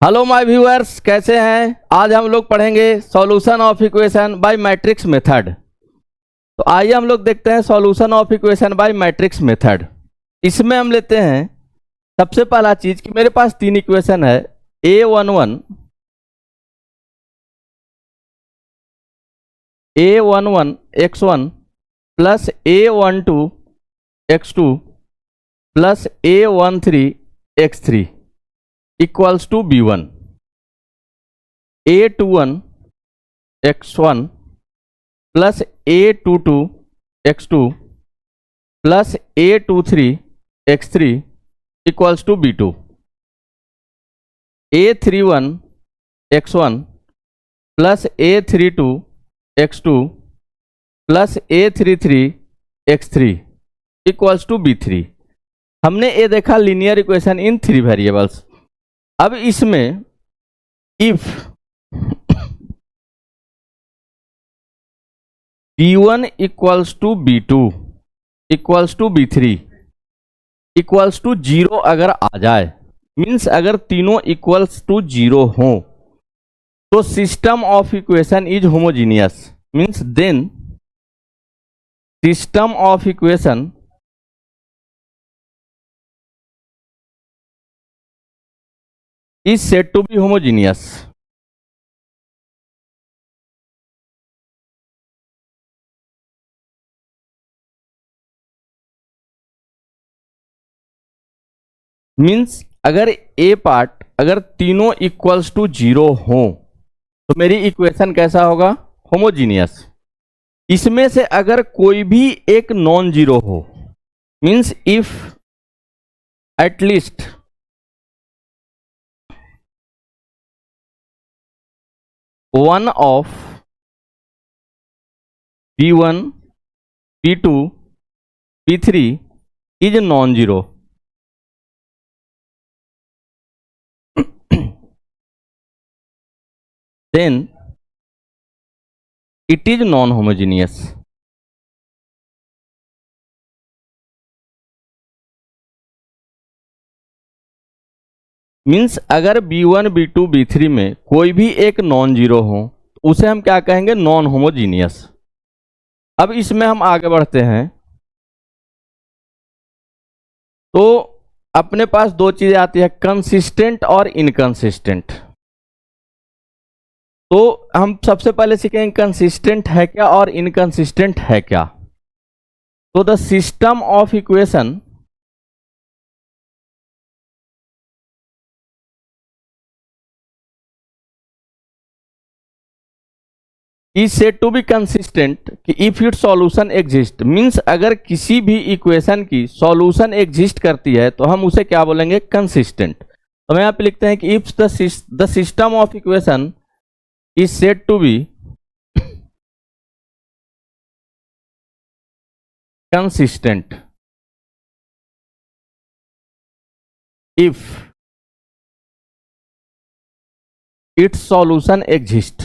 Hello my viewers, कैसे हैं। आज हम लोग पढ़ेंगे solution of equation by matrix method. तो आइए हम लोग देखते हैं solution of equation by matrix method. इसमें हम लेते हैं सबसे पहला चीज कि मेरे पास तीन इक्वेशन है, A11 x1 plus A12 x2 plus A13 x3 equals to B1, A21 x1 plus A22 x2 plus A23 x3 equals to B2, A31 x1 plus A32 x2 plus A33 x3 equals to B3। हमने ये देखा linear equation in three variables. अब इसमें if B1 equals to B2 equals to B3 equals to 0 अगर आ जाए, means अगर तीनों equals to 0 हो तो system of equation is homogeneous, means then system of equation is said to be homogeneous। Means अगर A part अगर तीनों equals to 0 हो तो मेरी इक्वेशन कैसा होगा, होमोजीनियस। इसमें से अगर कोई भी एक नॉन जीरो हो, means if at least one of B1, B2, B3 is non-zero, then it is non-homogeneous। Means अगर B1, B2, B3 में कोई भी एक नॉन जीरो हो उसे हम क्या कहेंगे, नॉन होमोजीनियस। अब इसमें हम आगे बढ़ते हैं तो अपने पास दो चीजें आती है, कंसिस्टेंट और इनकंसिस्टेंट। तो हम सबसे पहले सीखेंगे कंसिस्टेंट है क्या और इनकंसिस्टेंट है क्या। तो the system of equation is said to be consistent कि if it solution exist, means अगर किसी भी इक्वेशन की सॉल्यूशन एग्जिस्ट करती है तो हम उसे क्या बोलेंगे, कंसिस्टेंट। तो हम यहाँ पे लिखते हैं कि if the system of equation is said to be consistent if its solution exist,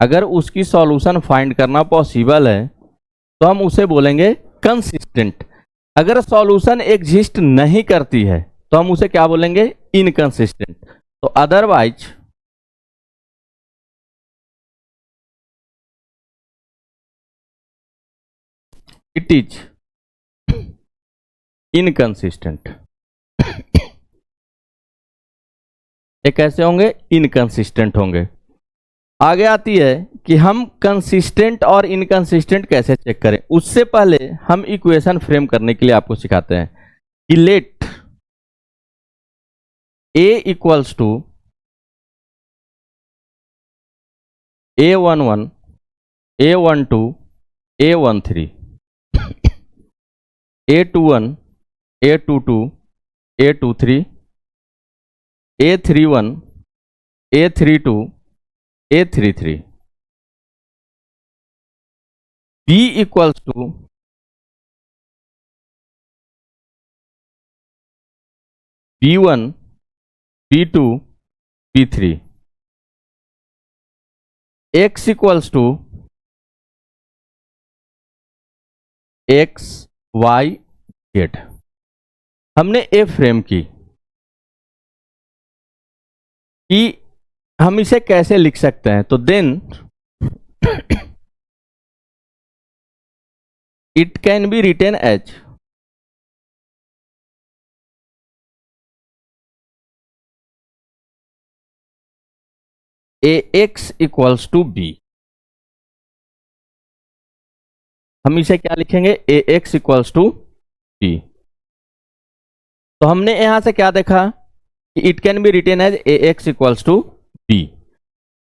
अगर उसकी सॉल्यूशन फाइंड करना पॉसिबल है तो हम उसे बोलेंगे कंसिस्टेंट। अगर सॉल्यूशन एग्जिस्ट नहीं करती है तो हम उसे क्या बोलेंगे, इनकंसिस्टेंट। तो अदरवाइज इट इज इनकंसिस्टेंट। ये कैसे होंगे, इनकंसिस्टेंट होंगे। आगे आती है कि हम कंसिस्टेंट और इनकंसिस्टेंट कैसे चेक करें। उससे पहले हम इक्वेशन फ्रेम करने के लिए आपको सिखाते हैं कि let A equals to A11, A12, A13, A21, A22, A23, A31, A32, A33, B equals to B1, B2, B3, X equals to X, Y, Z। हमने ए फ्रेम की, कि हम इसे कैसे लिख सकते हैं, तो then it can be written as ax equals to B. हम इसे क्या लिखेंगे, ax इक्वल्स टू बी। तो हमने यहां से क्या देखा कि it can be written as ax equals to B.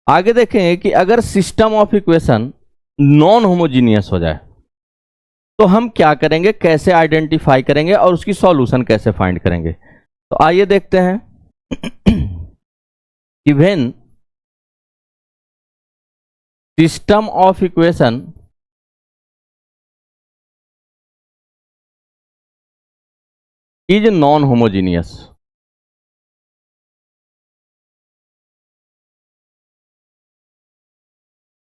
आगे देखेंगे कि अगर system of equation non homogeneous हो जाए तो हम क्या करेंगे, कैसे आइडेंटिफाई करेंगे और उसकी सॉल्यूशन कैसे फाइंड करेंगे। तो आइए देखते हैं कि when system of equation is non homogeneous,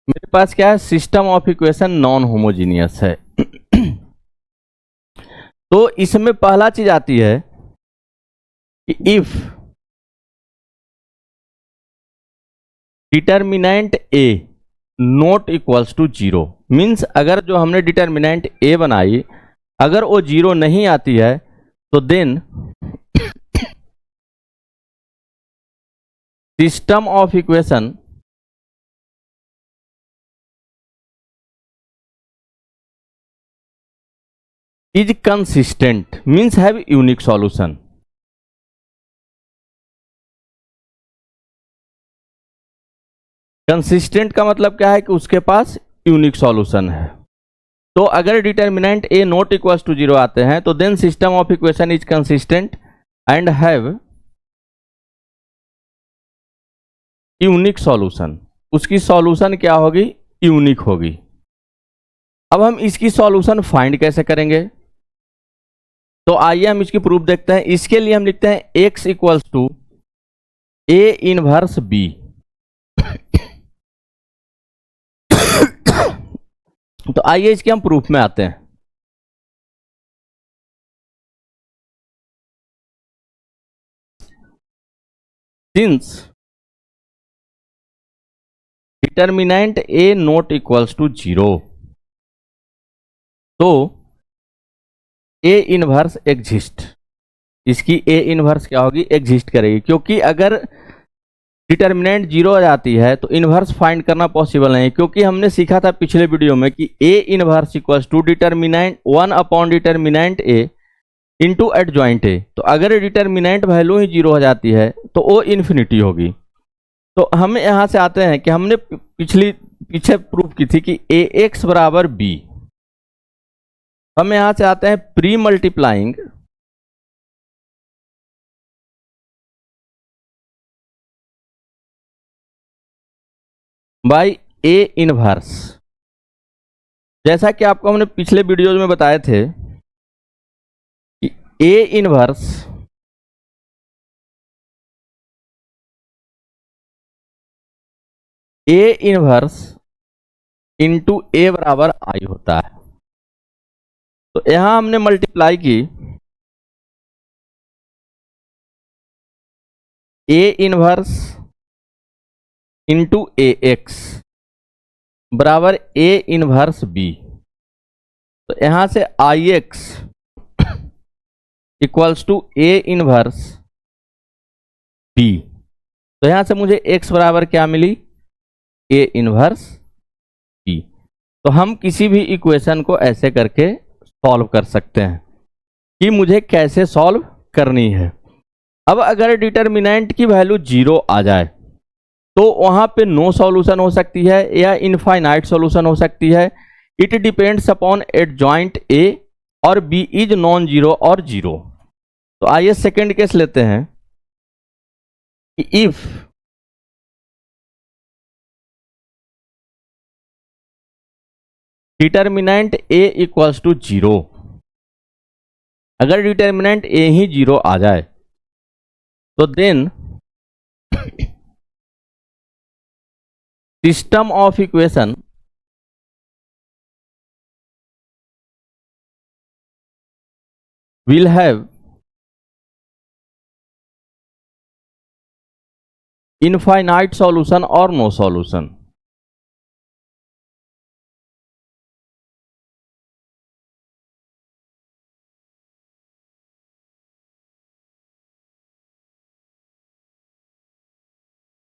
मेरे पास क्या है, system of equation non homogeneous है तो इसमें पहला चीज आती है कि if determinant A not equals to zero, means अगर जो हमने डिटर्मिनेंट ए बनाई अगर वो जीरो नहीं आती है तो then system of equation is consistent, means have unique solution. Consistent का मतलब क्या है कि उसके पास यूनिक सॉल्यूशन है। तो अगर determinant A not equals to zero आते हैं तो then system of equation is consistent and have unique solution. उसकी सॉल्यूशन क्या होगी, यूनिक होगी। अब हम इसकी सॉल्यूशन फाइंड कैसे करेंगे, तो आइए हम इसकी प्रूफ देखते हैं। इसके लिए हम लिखते हैं x equals to A inverse B. तो आइए इसके हम प्रूफ में आते हैं। Since determinant A not equals to zero, तो ए इनवर्स एग्जिस्ट, इसकी ए इनवर्स क्या होगी, एग्जिस्ट करेगी। क्योंकि अगर डिटर्मिनेंट जीरो आ जाती है तो इनवर्स फाइंड करना पॉसिबल नहीं, क्योंकि हमने सीखा था पिछले वीडियो में कि A inverse equals to determinant one upon determinant A into adjoint A. तो अगर डिटर्मिनेंट वैल्यू ही जीरो हो जाती है तो वो इन्फिनिटी होगी। तो हम यहां से आते हैं कि हमने पीछे प्रूफ की थी कि ए एक्स बराबर बी। हम यहां से आते हैं pre multiplying by A inverse. जैसा कि आपको हमने पिछले वीडियोज में बताए थे कि ए इनवर्स इंटू ए बराबर आई होता है। तो यहां हमने मल्टीप्लाई की A inverse into A X बराबर ए इनवर्स बी। तो यहां से I X equals to A inverse B. तो यहां से मुझे x बराबर क्या मिली, ए इनवर्स बी। तो हम किसी भी इक्वेशन को ऐसे करके सॉल्व कर सकते हैं कि मुझे कैसे सॉल्व करनी है। अब अगर डिटर्मिनेंट की वैल्यू जीरो आ जाए तो वहां पे नो सॉल्यूशन हो सकती है या इनफाइनाइट सॉल्यूशन हो सकती है। It depends upon adjoint A और बी इज नॉन जीरो और जीरो। तो आइए सेकेंड केस लेते हैं कि if determinant A equals to zero, अगर डिटर्मिनेंट ए ही जीरो आ जाए तो then system of equation will have infinite solution और नो सॉल्यूशन।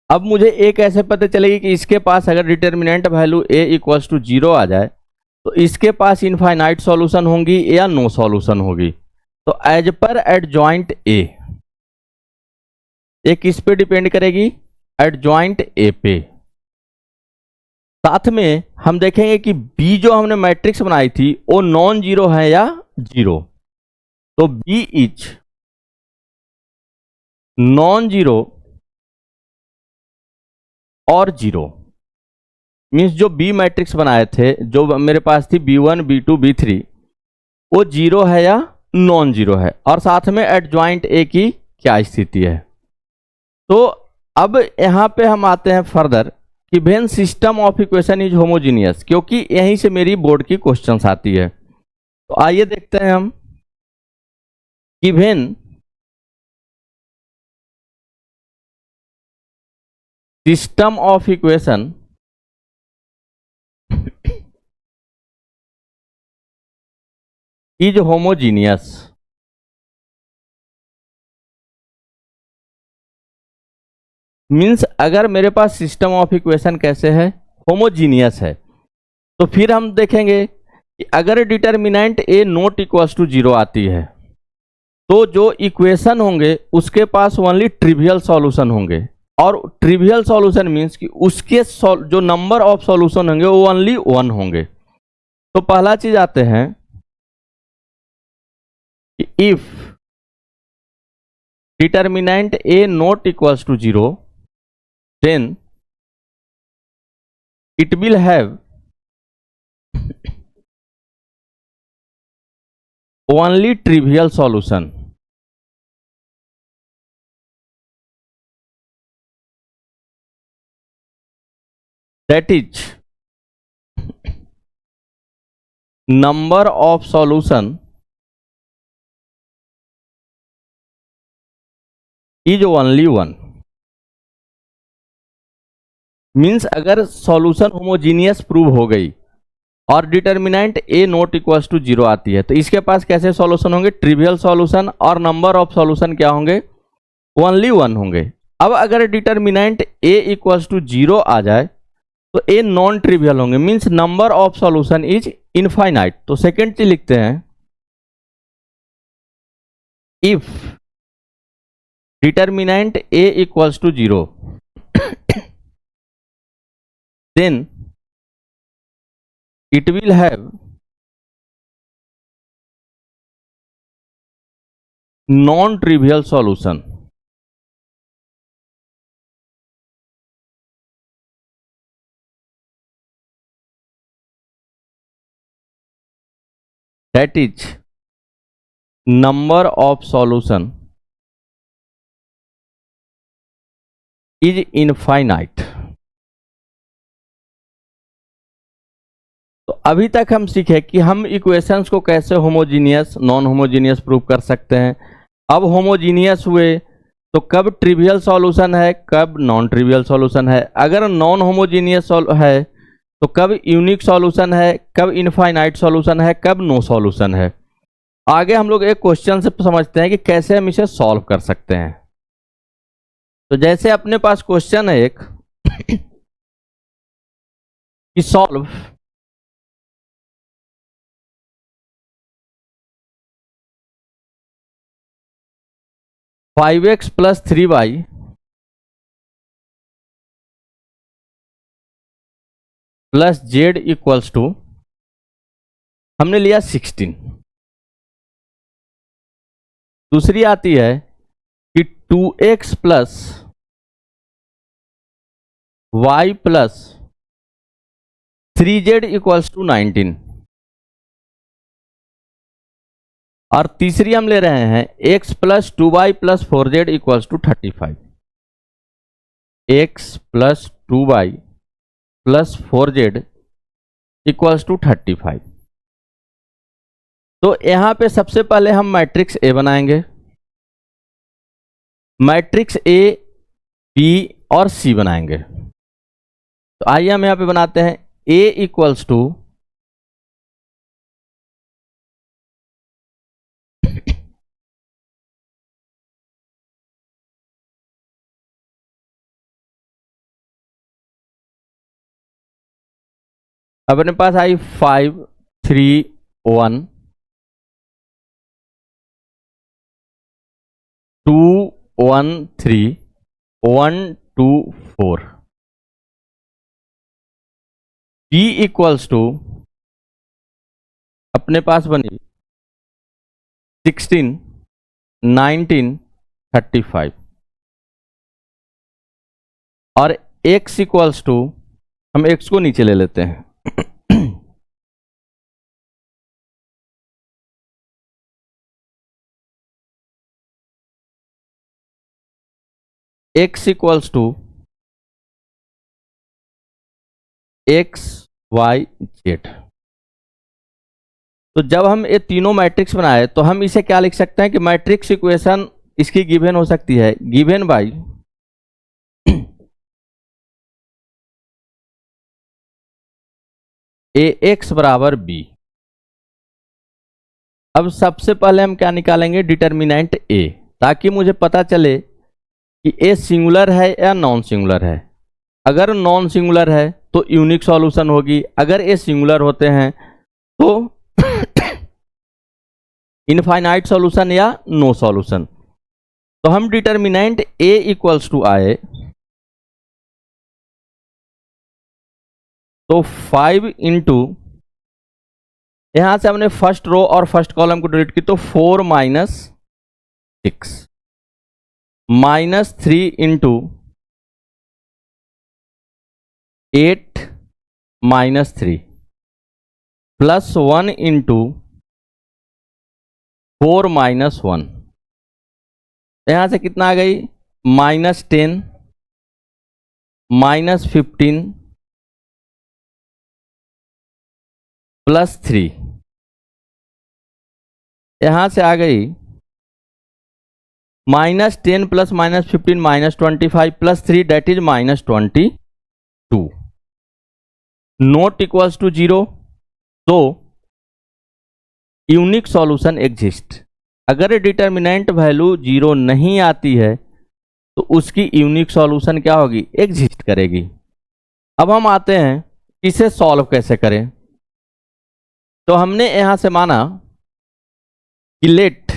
अब मुझे एक कैसे पता चलेगी कि इसके पास अगर determinant value a equals to 0 आ जाए तो इसके पास इनफाइनाइट सॉल्यूशन होंगी या नो सॉल्यूशन होगी। तो एज पर एडजॉइंट ए, ये किस पे डिपेंड करेगी? एडजॉइंट ए पे। साथ में हम देखेंगे कि बी जो हमने मैट्रिक्स बनाई थी वो नॉन जीरो है या जीरो। तो बी इज नॉन जीरो और जीरो, मीन्स जो बी मैट्रिक्स बनाए थे, जो मेरे पास थी B1 B2 B3, वो जीरो है या नॉन जीरो है, और साथ में एडजॉइंट ए की क्या स्थिति है। तो अब यहां पे हम आते हैं फर्दर कि when system of equation is homogeneous, क्योंकि यहीं से मेरी बोर्ड की क्वेश्चंस आती है। तो आइए देखते हैं हम कि when system of equation is homogeneous, means अगर मेरे पास सिस्टम ऑफ इक्वेशन कैसे है? होमोजीनियस है। तो फिर हम देखेंगे कि अगर determinant A not equals to 0 आती है तो जो इक्वेशन होंगे उसके पास ओनली ट्रिवियल सॉल्यूशन होंगे, और ट्रिवियल सॉल्यूशन मीन्स कि उसके जो नंबर ऑफ सॉल्यूशन होंगे वो ओनली 1 होंगे। तो पहला चीज आते हैं कि if determinant A not equals to 0 then it will have only trivial solution, that is number of solution is only 1। Means अगर सॉल्यूशन होमोजीनियस प्रूव हो गई और determinant A not equals to 0 आती है तो इसके पास कैसे सॉल्यूशन होंगे? ट्रिवियल सॉल्यूशन, और नंबर ऑफ सॉल्यूशन क्या होंगे? ओनली 1 होंगे। अब अगर डिटर्मिनेंट ए इक्वल्स टू 0 आ जाए तो ए नॉन ट्रिवियल होंगे, means number of solution is infinite. तो सेकेंड चीज लिखते हैं, if determinant A equals to 0 then it will have non-trivial solution, that is number of solution is infinite। तो अभी तक हम सीखे कि हम इक्वेशंस को कैसे होमोजीनियस, नॉन होमोजीनियस प्रूव कर सकते हैं। अब होमोजीनियस हुए तो कब ट्रिवियल सॉल्यूशन है, कब नॉन ट्रिवियल सॉल्यूशन है। अगर नॉन होमोजीनियस है तो कब यूनिक सॉल्यूशन है, कब इनफाइनाइट सॉल्यूशन है, कब नो सॉल्यूशन है। आगे हम लोग एक क्वेश्चन से समझते हैं कि कैसे हम इसे सॉल्व कर सकते हैं। तो जैसे अपने पास क्वेश्चन है एक कि solve 5x plus 3y plus z equals to, हमने लिया 16। दूसरी आती है कि 2x plus y plus 3z equals to 19। और तीसरी हम ले रहे हैं x plus 2y plus 4z equals to 35। x plus 2y plus 4z equals to 35। तो यहां पे सबसे पहले हम मैट्रिक्स ए बनाएंगे। मैट्रिक्स ए B और C बनाएंगे। तो आइए हम यहां पे बनाते हैं A इक्वल्स टू अपने पास आई 5 3 1 2 1 3 1 2 4। B इक्वल्स टू अपने पास बनी 16 19 35 और x इक्वल्स टू हम x को नीचे ले लेते हैं x equals to x y z। तो जब हम ये तीनों मैट्रिक्स बनाए तो हम इसे क्या लिख सकते हैं कि मैट्रिक्स इक्वेशन इसकी गिवन हो सकती है गिवन बाई ax बराबर b। अब सबसे पहले हम क्या निकालेंगे डिटर्मिनेंट a, ताकि मुझे पता चले कि a सिंगुलर है या नॉन सिंगुलर है। अगर नॉन सिंगुलर है तो यूनिक सॉल्यूशन होगी, अगर a सिंगुलर होते हैं तो इनफाइनाइट सॉल्यूशन या नो सॉल्यूशन। तो हम डिटर्मिनेंट a इक्वल्स टू आए तो 5 इंटू यहां से हमने फर्स्ट रो और फर्स्ट कॉलम को डिलीट की तो 4 minus 6 minus 3 into 8 minus 3 plus 1 into 4 minus 1। यहां से कितना आ गई माइनस 10 माइनस 15 प्लस 3। यहां से आ गई minus 10 plus minus 15 minus 25 plus 3 that is minus 22। Not equals to 0। तो यूनिक सॉल्यूशन एग्जिस्ट। अगर डिटर्मिनेंट वैल्यू 0 नहीं आती है तो उसकी यूनिक सॉल्यूशन क्या होगी एग्जिस्ट करेगी। अब हम आते हैं इसे सॉल्व कैसे करें। तो हमने यहां से माना कि late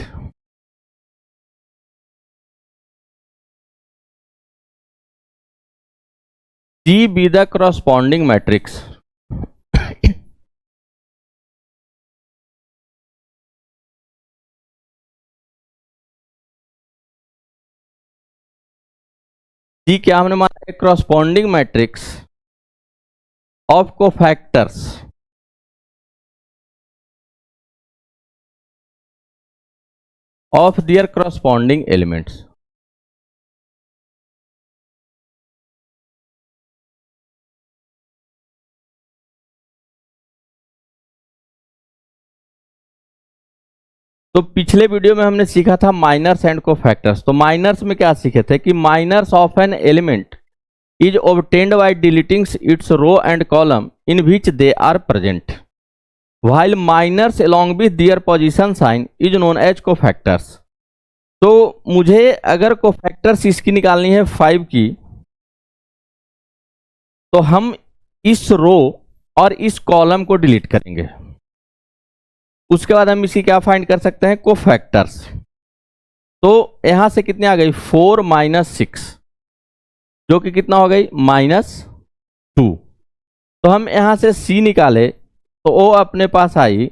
G be the corresponding matrix G क्या हमने माना corresponding matrix of cofactors of their corresponding elements। तो पिछले वीडियो में हमने सीखा था माइनर्स एंड कोफैक्टर्स। तो माइनर्स में क्या सीखे थे कि minors of an element is obtained by deleting its row and column in which they are present while minors along with their position sign is known as cofactors. तो मुझे अगर cofactors इसकी निकालनी है 5 की तो हम इस रो और इस कॉलम को डिलीट करेंगे। उसके बाद हम इसकी क्या फाइंड कर सकते हैं कोफैक्टर्स। तो यहां से कितने आ गई 4 माइनस 6 जो कि कितना हो गई -2। तो हम यहां से C निकाले तो वो अपने पास आई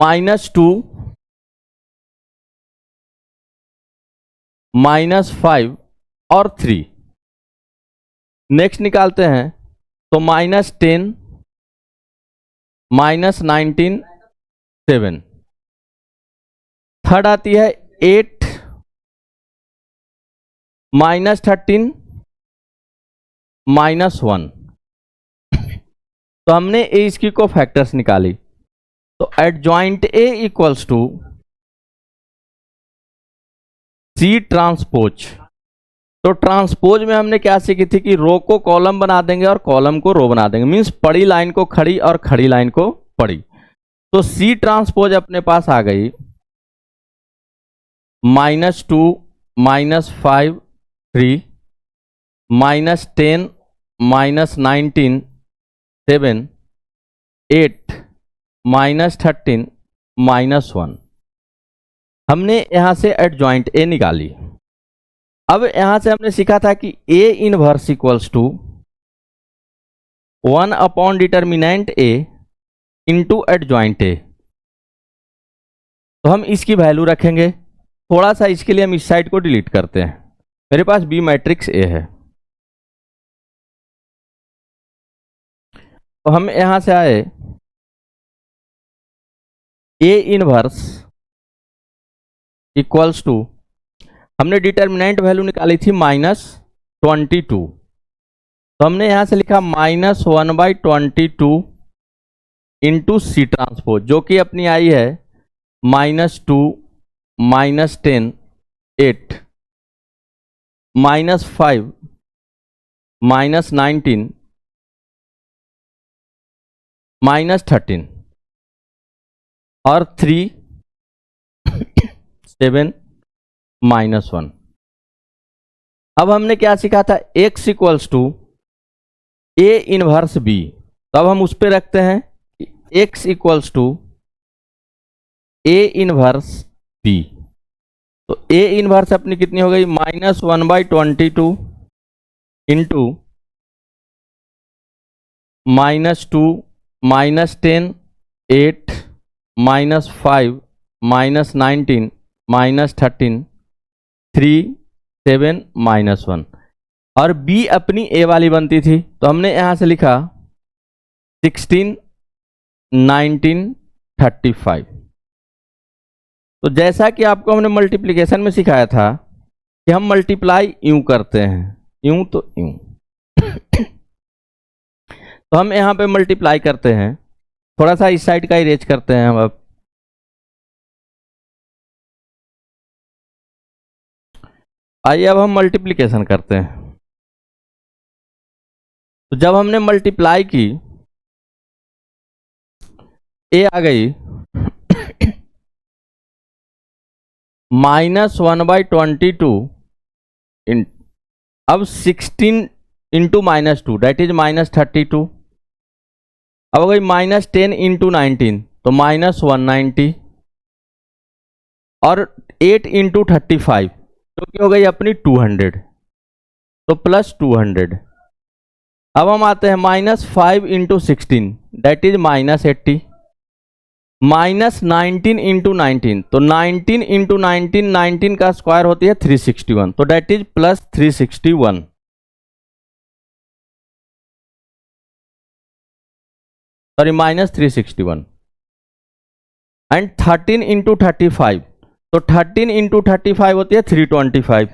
-2 -5 और 3। नेक्स्ट निकालते हैं तो -10 -19 7। थर्ड आती है 8 -13 -1। तो हमने इसकी को फैक्टर्स निकाली। तो adjoint A equals to C transpose. तो ट्रांसपोज में हमने क्या सीखी थी कि रो को कॉलम बना देंगे और कॉलम को रो बना देंगे, मीन्स पड़ी लाइन को खड़ी और खड़ी लाइन को पड़ी। तो सी ट्रांसपोज अपने पास आ गई -2 -5 3 -10 -19 7 8 -13 -1। हमने यहां से एडजॉइंट ए निकाली। अब यहां से हमने सीखा था कि A inverse equals to 1 upon determinant A into adjoint A. तो हम इसकी वैल्यू रखेंगे। थोड़ा सा इसके लिए हम इस साइड को डिलीट करते हैं। मेरे पास बी मैट्रिक्स ए है, तो हम यहां से आए ए इनवर्स इक्वल्स टू, हमने डिटर्मिनेंट वैल्यू निकाली थी -22, तो हमने यहां से लिखा -1/22 इंटू सी ट्रांसपोज, जो कि अपनी आई है -2 -10 8 -5 -19 -13 और 3 7 -1। अब हमने क्या सीखा था, x equals to A inverse B. तो अब हम उस पर रखते हैं x equals to A inverse B. तो ए इनवर्स अपनी कितनी हो गई, -1/22 इंटू -2 -10 8 -5 -19 -13 3 7 -1। और b अपनी a वाली बनती थी, तो हमने यहां से लिखा 16 19 35। तो जैसा कि आपको हमने मल्टीप्लिकेशन में सिखाया था कि हम मल्टीप्लाई यूं करते हैं, यूं तो यूं। तो हम यहां पे मल्टीप्लाई करते हैं, थोड़ा सा इस साइड का इरेज करते हैं हम। अब आइए अब हम मल्टीप्लिकेशन करते हैं। तो जब हमने मल्टीप्लाई की, ए आ गई -1/22 अब 16 इंटू -2 दैट इज -32। अब हो गई -10 इंटू 19 तो -190 और 8 इंटू 35 जो कि हो गई अपनी 200, तो +200। अब हम आते हैं -5 इंटू 16 दैट इज -80, -19 इंटू 19 तो 19 इंटू 19 19 का स्क्वायर होती है 361, तो that is +361। Sorry -361। And 13 into 35 तो 13 इंटू 35 होती है 325,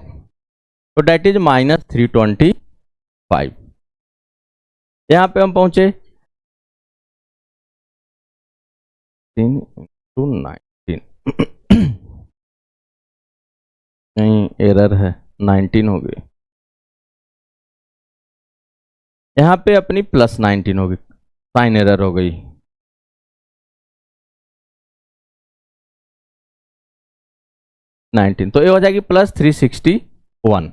तो डेट इज -325। यहां पे हम पहुंचे 3 इंटू 19 नहीं एरर है, 19 हो गई। यहां पे अपनी +19 होगी, साइन एरर हो गई। तो ये हो जाएगी +361।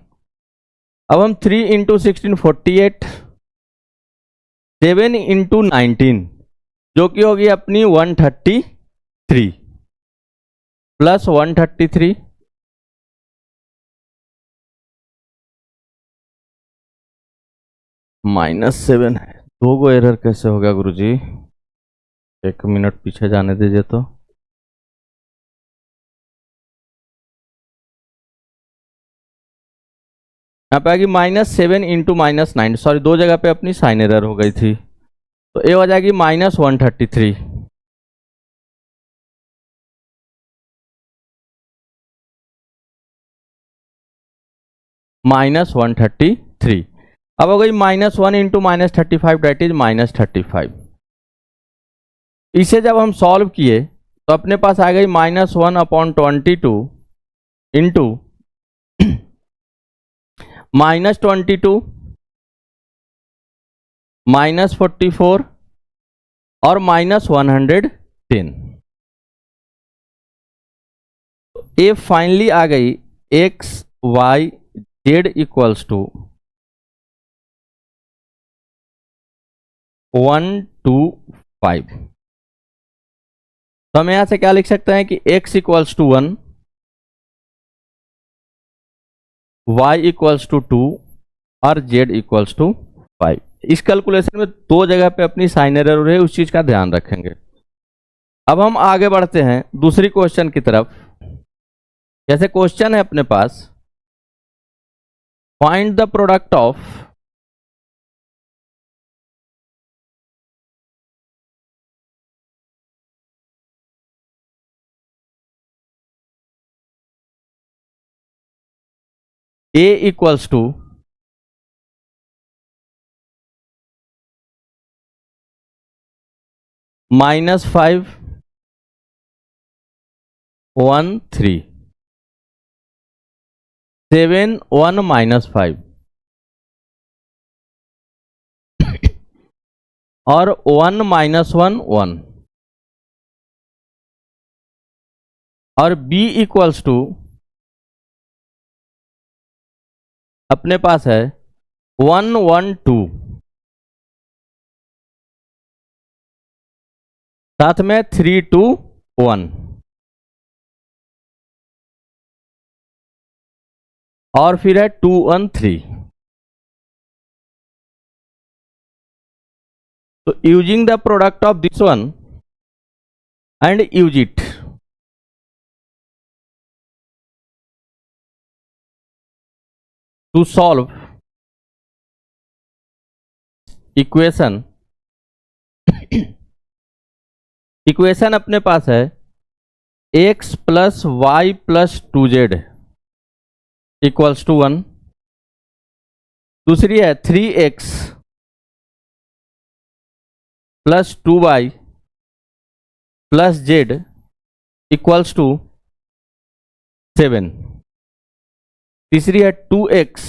अब हम 3 इंटू 16 48, 7 इंटू 19 जो कि होगी अपनी 133 +133 -7 है। दो गो एरर कैसे होगा गुरुजी, 1 मिनट पीछे जाने दीजिए। तो यहाँ पे आएगी -7 इंटू -9, सॉरी दो जगह पे अपनी साइन एरर हो गई थी, तो ये हो जाएगी -133। -133 अब हो गई -1 इंटू -35 डेट इज -35। इसे जब हम सॉल्व किए तो अपने पास आ गई -1/22 इंटू -22, -44 और -110। ये फाइनली आ गई x y z equals to 1 2 5। तो हम यहां से क्या लिख सकते हैं कि x equals to 1, y equals to 2 और z इक्वल्स टू 5। इस कैलकुलेशन में दो जगह पे अपनी साइन एरर है, उस चीज का ध्यान रखेंगे। अब हम आगे बढ़ते हैं दूसरी क्वेश्चन की तरफ। जैसे क्वेश्चन है अपने पास, find the product of a equals to -5 1 3 7 1 -5 और 1 -1 1 और b इक्वल्स टू अपने पास है 1 1 2, साथ में 3 2 1 और फिर है 2 1 3। तो using the product of this one and use it, to solve equation. Equation अपने पास है x plus y plus 2z equals to 1। दूसरी है 3x plus 2y plus z equals to 7। तीसरी है 2x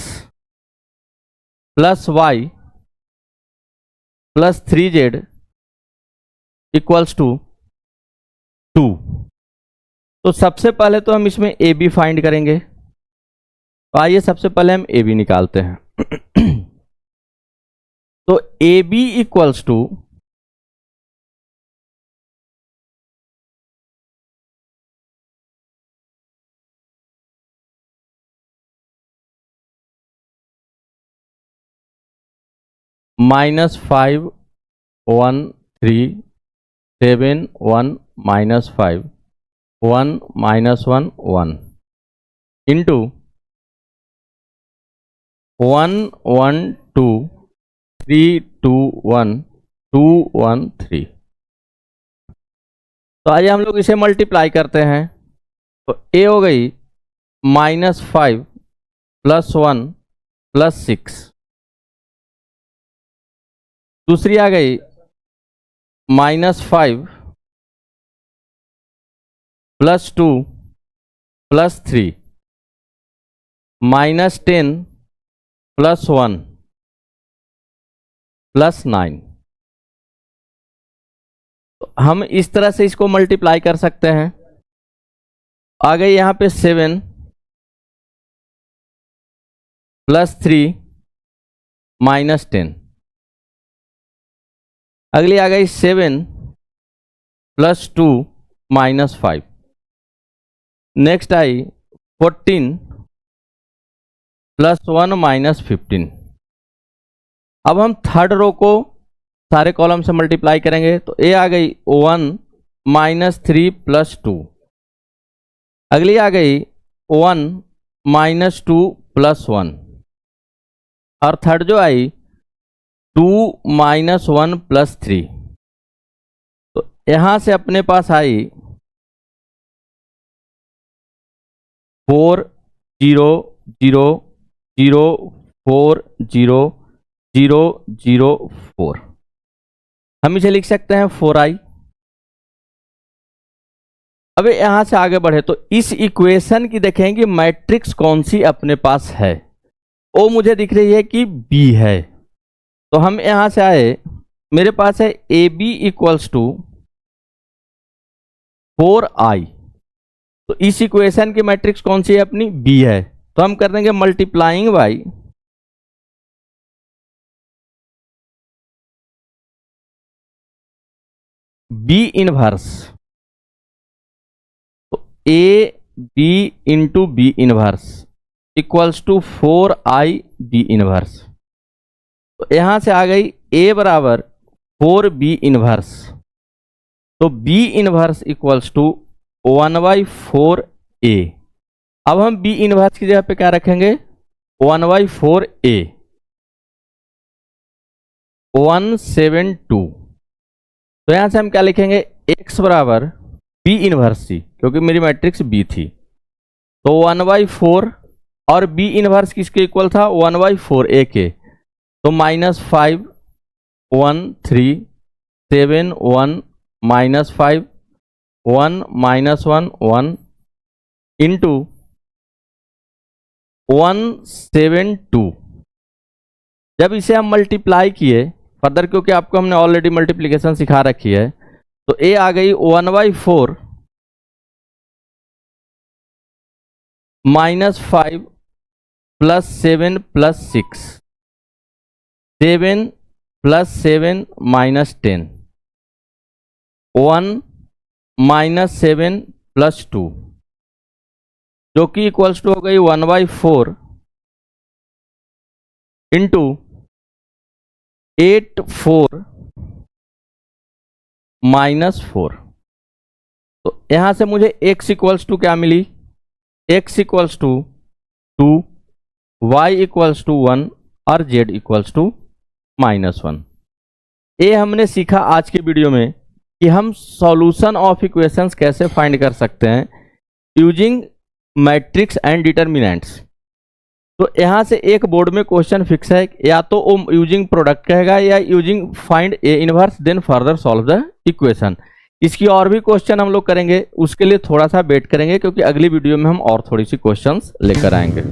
plus y plus 3z equals to 2। तो सबसे पहले तो हम इसमें ए बी फाइंड करेंगे। तो आइए सबसे पहले हम ए बी निकालते हैं। तो A B equals to -5 1 3 7 1 -5 1 -1 1 into 1 1 2 3 2 1 2 1 3। तो आइए हम लोग इसे मल्टीप्लाई करते हैं। तो ए हो गई -5 प्लस 1 प्लस 6। दूसरी आ गई -5 प्लस 2 प्लस 3 -10 प्लस 1 प्लस 9। तो हम इस तरह से इसको मल्टीप्लाई कर सकते हैं। आ गई यहां पे 7 प्लस 3 -10। अगली आ गई 7 प्लस 2 -5। Next I 14 plus 1 -15। अब हम थर्ड रो को सारे कॉलम से मल्टीप्लाई करेंगे। तो ए आ गई 1 -3 प्लस 2। अगली आ गई 1 -2 प्लस 1 और थर्ड जो आई 2 -1 प्लस 3। तो यहां से अपने पास आई 4 0 0 0 4 0 0 0 4। हम इसे लिख सकते हैं 4i। अब यहां से आगे बढ़े तो इस इक्वेशन की देखेंगे मैट्रिक्स कौन सी अपने पास है। ओ मुझे दिख रही है कि बी है, तो हम यहां से आए, मेरे पास है ए बी इक्वल्स टू 4i, तो इस इक्वेशन की मैट्रिक्स कौन सी है अपनी, बी है, तो हम कर देंगे मल्टीप्लाइंग बाई बी इनवर्स, तो A B into B inverse equals to 4i B inverse, तो यहां से आ गई ए बराबर 4b इनवर्स, तो b inverse equals to 1/4a। अब हम b इनवर्स की जगह पे क्या रखेंगे, 1/4a 172, तो यहां से हम क्या लिखेंगे, x बराबर b इनवर्स सी, क्योंकि मेरी मैट्रिक्स b थी, तो 1/4 और b इनवर्स किसके इक्वल था, 1/4a के, तो -5 1 3 7 1 -5 1 -1 1 इंटू 172। जब इसे हम मल्टीप्लाई किए फर्दर, क्योंकि आपको हमने ऑलरेडी मल्टीप्लिकेशन सिखा रखी है, तो a आ गई 1/4 -5 +7 +6 7 +7 -10 1 -7 +2, जो कि इक्वल्स टू हो गई 1/4 इंटू 8 4 -4, तो यहां से मुझे x इक्वल्स टू क्या मिली, x equals to 2, y equals to 1 और z इक्वल्स टू -1। ये हमने सीखा आज के वीडियो में कि हम सॉल्यूशन ऑफ इक्वेशंस कैसे फाइंड कर सकते हैं यूजिंग मैट्रिक्स एंड डिटर्मिनेंट्स। तो यहां से एक बोर्ड में क्वेश्चन फिक्स है, या तो वो यूजिंग प्रोडक्ट कहेगा या using find A inverse then further solve the equation. इसकी और भी क्वेश्चन हम लोग करेंगे, उसके लिए थोड़ा सा वेट करेंगे, क्योंकि अगली वीडियो में हम और थोड़ी सी क्वेश्चंस लेकर आएंगे।